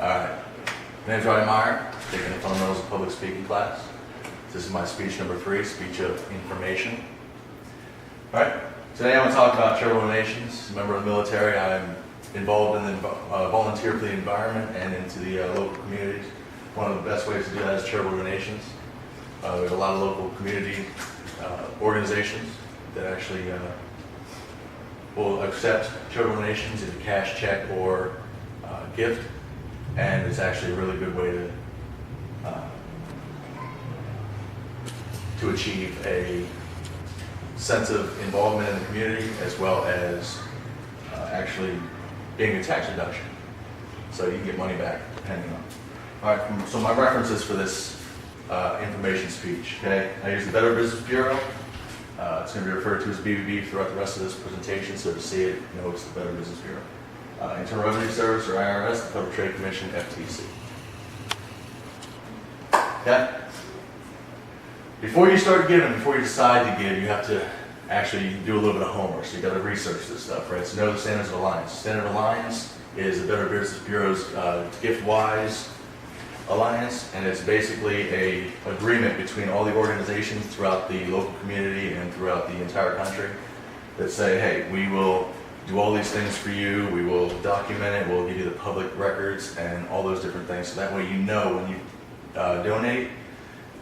Alright, my name is Ryan Meyer, taking the Fundamentals of Public Speaking class. This is my speech number 3, speech of information. Alright, today I'm going to talk about charitable donations. As a member of the military, I'm involved in the volunteer for the environment and into the local communities. One of the best ways to do that is charitable donations. There's a lot of local community organizations that actually will accept charitable donations in a cash, check, or gift, and it's actually a really good way to achieve a sense of involvement in the community, as well as actually getting a tax reduction, so you can get money back depending on. All right, so my references for this information speech. Okay, I use the Better Business Bureau. It's going to be referred to as BBB throughout the rest of this presentation, so to see it, you know it's the Better Business Bureau. Internal Revenue Service, or IRS, the Federal Trade Commission, FTC. Okay? Before you start giving, before you decide to give, you have to actually do a little bit of homework. So you got to research this stuff, right? So know the Standards of Alliance. Standard of Alliance is the Better Business Bureau's GiftWise Alliance, and it's basically a agreement between all the organizations throughout the local community and throughout the entire country that say, hey, we will do all these things for you, we will document it, we'll give you the public records and all those different things, so that way you know when you donate,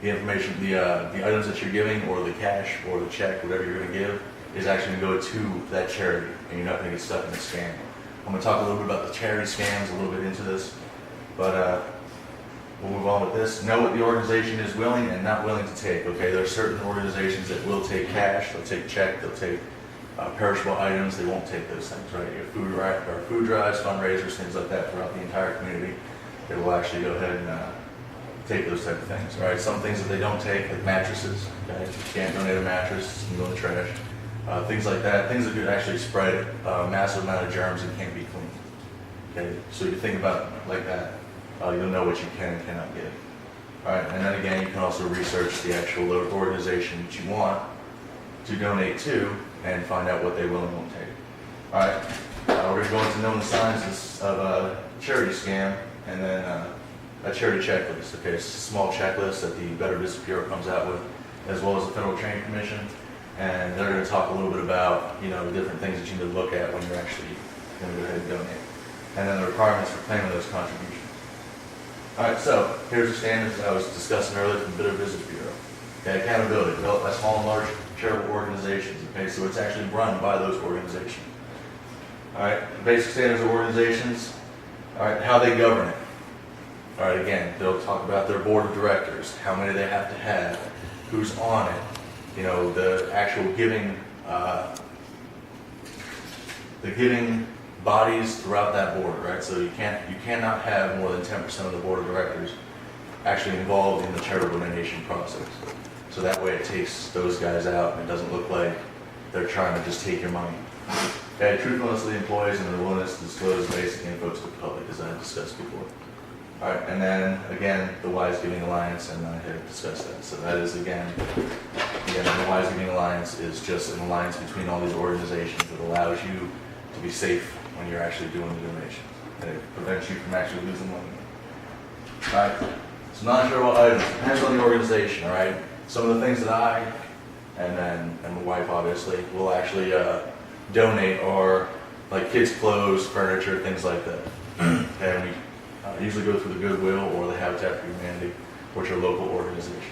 the information, the items that you're giving, or the cash, or the check, whatever you're going to give, is actually going to go to that charity, and you're not going to get stuck in a scam. I'm going to talk a little bit about the charity scams a little bit into this, but we'll move on with this. Know what the organization is willing and not willing to take. Okay, there are certain organizations that will take cash, they'll take check, they'll take perishable items. They won't take those things, right? You have food drives, fundraisers, things like that throughout the entire community. They will actually go ahead and take those type of things. All right, some things that they don't take, like mattresses. Okay, you can't donate a mattress; you can go in the trash. Things like that, things that could actually spread a massive amount of germs and can't be cleaned. Okay, so you think about it like that. You'll know what you can and cannot give. All right, and then again, you can also research the actual organization that you want to donate to and find out what they will and won't take. All right, we're going to know the signs of a charity scam, and then a charity checklist. Okay, it's a small checklist that the Better Business Bureau comes out with, as well as the Federal Trade Commission, and they're going to talk a little bit about, you know, the different things that you need to look at when you're actually going to go ahead and donate, and then the requirements for claiming those contributions. All right, so here's the standards that I was discussing earlier from the Better Business Bureau. Okay, accountability, developed by small and large charitable organizations. Okay, so it's actually run by those organizations. All right, basic standards of organizations. All right, how they govern it. All right, again, they'll talk about their board of directors, how many they have to have, who's on it, you know, the actual giving, bodies throughout that board, right? So you cannot have more than 10% of the board of directors actually involved in the charitable donation process. So that way it takes those guys out and it doesn't look like they're trying to just take your money. Okay, truthfulness of the employees and the willingness to disclose basic info to the public, as I discussed before. All right, and then again, the Wise Giving Alliance, and I had discussed that. So that is again, the Wise Giving Alliance is just an alliance between all these organizations that allows you to be safe when you're actually doing the donations, and it prevents you from actually losing money. All right, so non-charitable items depends on the organization. All right, some of the things that I and my wife obviously will actually donate are like kids' clothes, furniture, things like that. And we usually go through the Goodwill or the Habitat for Humanity, which are local organizations.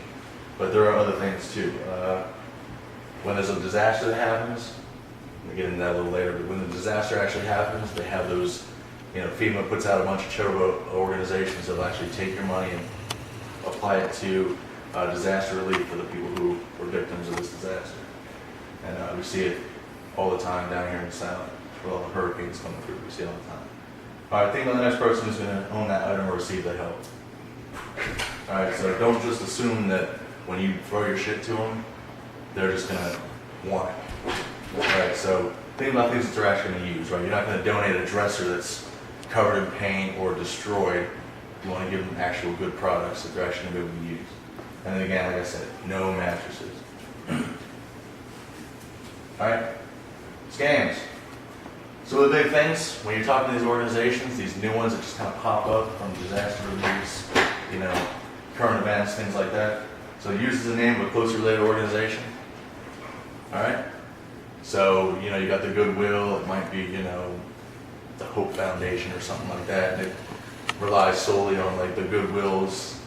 But there are other things too. When there's a disaster that happens, we'll get into that a little later, but when the disaster actually happens, they have those, you know, FEMA puts out a bunch of charitable organizations that will actually take your money and apply it to disaster relief for the people who were victims of this disaster. And we see it all the time down here in the South, with all the hurricanes coming through. We see it all the time. All right, think about the next person who's going to own that item or receive the help. All right, so don't just assume that when you throw your shit to them, they're just going to want it. All right, so think about things that they're actually going to use, right? You're not going to donate a dresser that's covered in paint or destroyed. You want to give them actual good products that they're actually going to be able to use. And then again, like I said, no mattresses. All right, scams. Some of the big things, when you're talking to these organizations, these new ones that just kind of pop up from disaster reliefs, current events, things like that. So it uses the name of a closely related organization. All right? So, you got the Goodwill, it might be, the Hope Foundation or something like that. And it relies solely on like the Goodwill's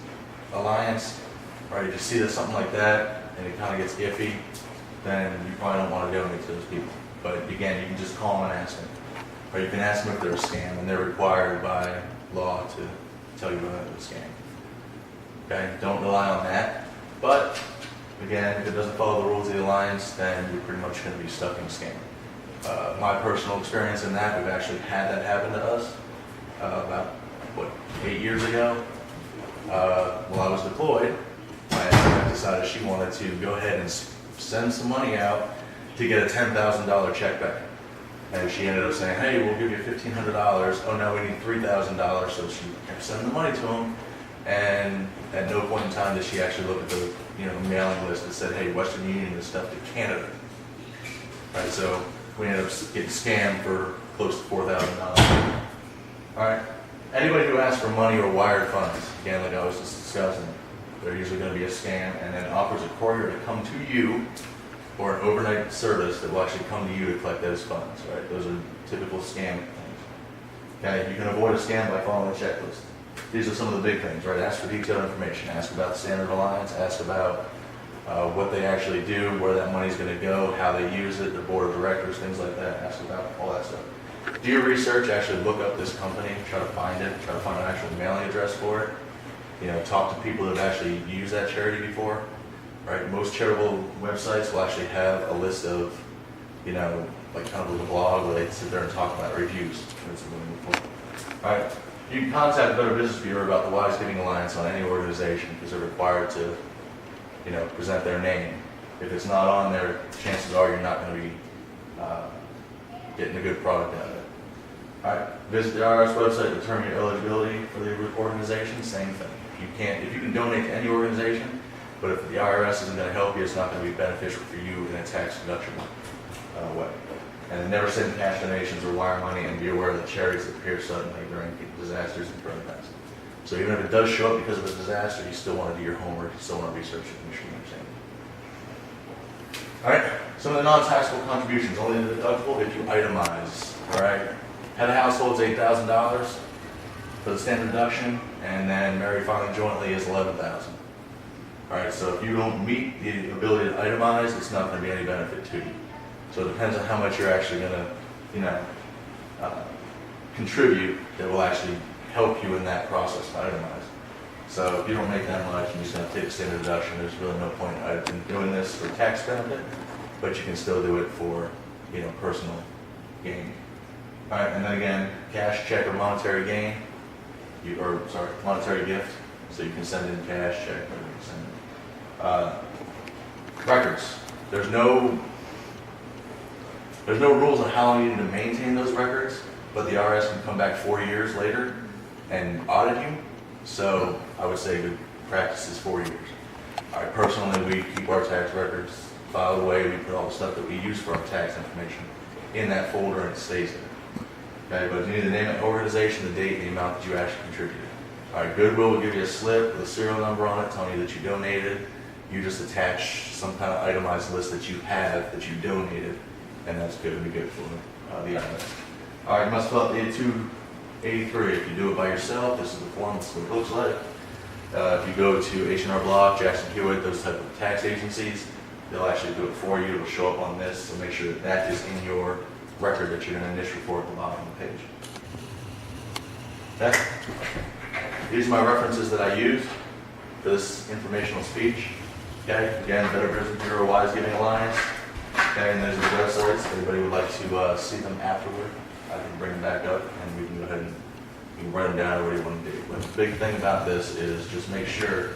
alliance, right? If you see that something like that and it kind of gets iffy, then you probably don't want to donate to those people. But again, you can just call them and ask them. Or you can ask them if they're a scam, and they're required by law to tell you whether it's a scam. Okay, don't rely on that. But again, if it doesn't follow the rules of the alliance, then you're pretty much going to be stuck in a scam. My personal experience in that, we've actually had that happen to us about, 8 years ago. While I was deployed, my ex decided she wanted to go ahead and send some money out to get a $10,000 check back. And she ended up saying, hey, we'll give you $1,500. Oh, no, we need $3,000. So she kept sending the money to him. And at no point in time did she actually look at the mailing list that said, hey, Western Union is stuff to Canada. Right, so we ended up getting scammed for close to $4,000. All right. Anybody who asks for money or wired funds, again, like I was just discussing, they're usually going to be a scam, and then offers a courier to come to you or an overnight service that will actually come to you to collect those funds, right? Those are typical scam things. Okay, you can avoid a scam by following a checklist. These are some of the big things, right? Ask for detailed information. Ask about the Standard Alliance. Ask about what they actually do, where that money's going to go, how they use it, the board of directors, things like that. Ask about all that stuff. Do your research. Actually look up this company. Try to find it. Try to find an actual mailing address for it. Talk to people that have actually used that charity before. Right? Most charitable websites will actually have a list of, like kind of a blog where they sit there and talk about reviews. All right. You can contact the Better Business Bureau about the Wise Giving Alliance on any organization because they're required to, present their name. If it's not on there, chances are you're not going to be getting a good product out of it. All right. Visit the IRS website to determine your eligibility for the organization. Same thing. If you can donate to any organization, but if the IRS isn't going to help you, it's not going to be beneficial for you in a tax deduction way. And never send cash donations or wire money, and be aware that charities appear suddenly during disasters and current events. So even if it does show up because of a disaster, you still want to do your homework, you still want to research it, make sure you understand it. All right, some of the non-taxable contributions, only the deductible if you itemize. All right, head of household's $8,000 for the standard deduction, and then married filing jointly is $11,000. All right, so if you don't meet the ability to itemize, it's not going to be any benefit to you. So it depends on how much you're actually going to, contribute that will actually help you in that process to itemize. So if you don't make that much and you're just going to take a standard deduction, there's really no point in doing this for tax benefit, but you can still do it for, personal gain. All right, and then again, cash, check, or monetary gain, monetary gift. So you can send in cash, check, or you can send in. Records. There's no rules on how long you need to maintain those records, but the IRS can come back 4 years later and audit you. So I would say good practice is 4 years. All right, personally, we keep our tax records filed away. We put all the stuff that we use for our tax information in that folder, and it stays there. Okay, but you need to name an organization, the date, and the amount that you actually contributed. All right, Goodwill will give you a slip with a serial number on it telling you that you donated. You just attach some kind of itemized list that you have that you donated, and that's going to be good for the IRS. All right, you must fill out the 8283. If you do it by yourself, this is the form. This is what it looks like. If you go to H&R Block, Jackson Hewitt, those type of tax agencies, they'll actually do it for you. It'll show up on this, so make sure that that is in your record that you're going to initial for at the bottom of the page. Okay. These are my references that I used for this informational speech. Okay. Again, Better Business Bureau, Wise Giving Alliance. Okay, and there's the websites. If anybody would like to see them afterward, I can bring them back up and we can go ahead and you can write them down or what you want to do. But the big thing about this is just make sure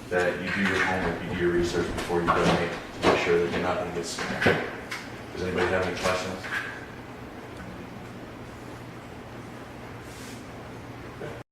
that you do your homework, you do your research before you donate to make sure that you're not going to get scammed. Does anybody have any questions?